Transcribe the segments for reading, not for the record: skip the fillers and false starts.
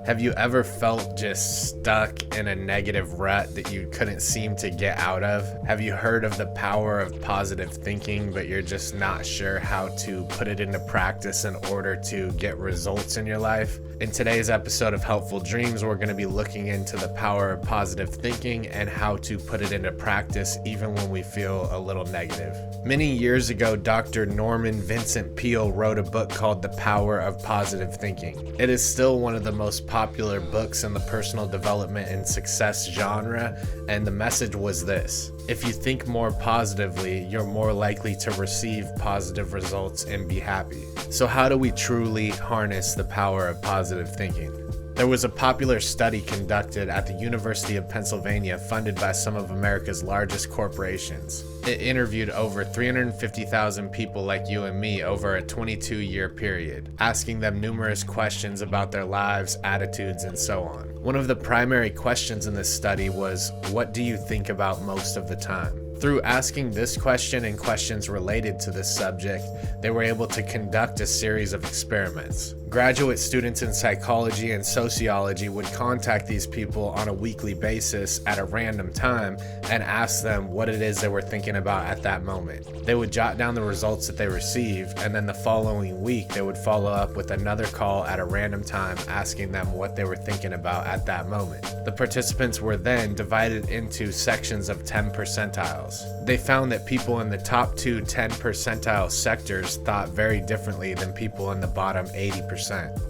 Have you ever felt just stuck in a negative rut that you couldn't seem to get out of? Have you heard of the power of positive thinking, but you're just not sure how to put it into practice in order to get results in your life? In today's episode of Helpful Dreams, we're going to be looking into the power of positive thinking and how to put it into practice even when we feel a little negative. Many years ago, Dr. Norman Vincent Peale wrote a book called The Power of Positive Thinking. It is still one of the most popular books in the personal development and success genre, and the message was this: if you think more positively, you're more likely to receive positive results and be happy. So how do we truly harness the power of positive thinking? There was a popular study conducted at the University of Pennsylvania funded by some of America's largest corporations. It interviewed over 350,000 people like you and me over a 22-year period, asking them numerous questions about their lives, attitudes, and so on. One of the primary questions in this study was, what do you think about most of the time? Through asking this question and questions related to this subject, they were able to conduct a series of experiments. Graduate students in psychology and sociology would contact these people on a weekly basis at a random time and ask them what it is they were thinking about at that moment. They would jot down the results that they received, and then the following week they would follow up with another call at a random time asking them what they were thinking about at that moment. The participants were then divided into sections of 10 percentiles. They found that people in the top two 10 percentile sectors thought very differently than people in the bottom 80%.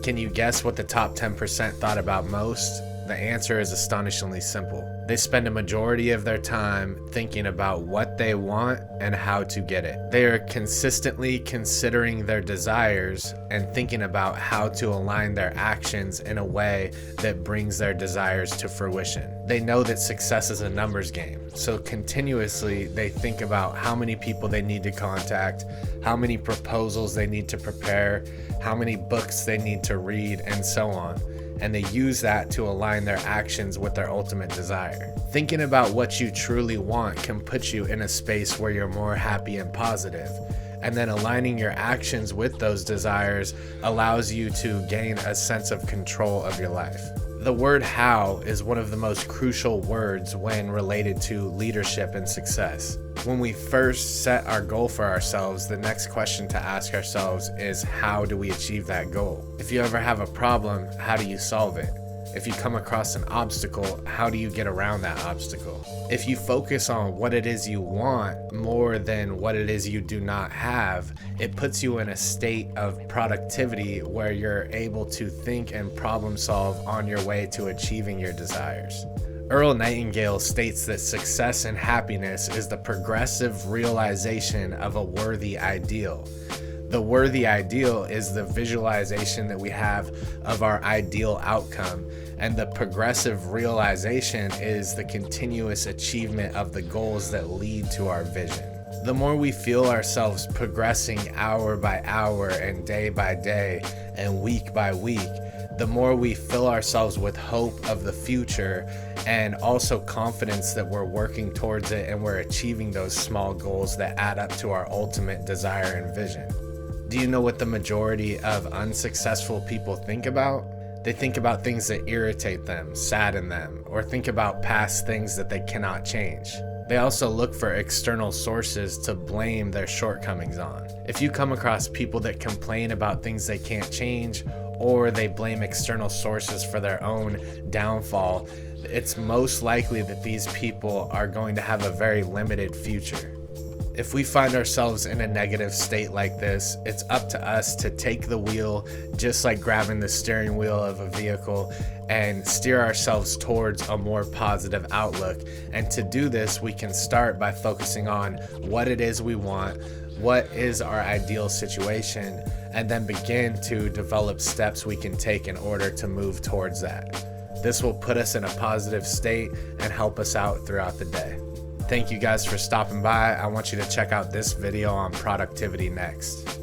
Can you guess what the top 10% thought about most? The answer is astonishingly simple. They spend a majority of their time thinking about what they want and how to get it. They are consistently considering their desires and thinking about how to align their actions in a way that brings their desires to fruition. They know that success is a numbers game, so continuously they think about how many people they need to contact, how many proposals they need to prepare, how many books they need to read, and so on. And they use that to align their actions with their ultimate desire. Thinking about what you truly want can put you in a space where you're more happy and positive. And then aligning your actions with those desires allows you to gain a sense of control of your life. The word how is one of the most crucial words when related to leadership and success. When we first set our goal for ourselves, the next question to ask ourselves is, how do we achieve that goal? If you ever have a problem, how do you solve it? If you come across an obstacle, how do you get around that obstacle? If you focus on what it is you want more than what it is you do not have, it puts you in a state of productivity where you're able to think and problem solve on your way to achieving your desires. Earl Nightingal states that success and happiness is the progressive realization of a worthy ideal. The worthy ideal is the visualization that we have of our ideal outcome, and the progressive realization is the continuous achievement of the goals that lead to our vision. The more we feel ourselves progressing hour by hour and day by day and week by week, the more we fill ourselves with hope of the future and also confidence that we're working towards it and we're achieving those small goals that add up to our ultimate desire and vision. Do you know what the majority of unsuccessful people think about? They think about things that irritate them, sadden them, or think about past things that they cannot change. They also look for external sources to blame their shortcomings on. If you come across people that complain about things they can't change, or they blame external sources for their own downfall, it's most likely that these people are going to have a very limited future. If we find ourselves in a negative state like this, it's up to us to take the wheel, just like grabbing the steering wheel of a vehicle, and steer ourselves towards a more positive outlook. And to do this, we can start by focusing on what it is we want, what is our ideal situation, and then begin to develop steps we can take in order to move towards that. This will put us in a positive state and help us out throughout the day. Thank you guys for stopping by. I want you to check out this video on productivity next.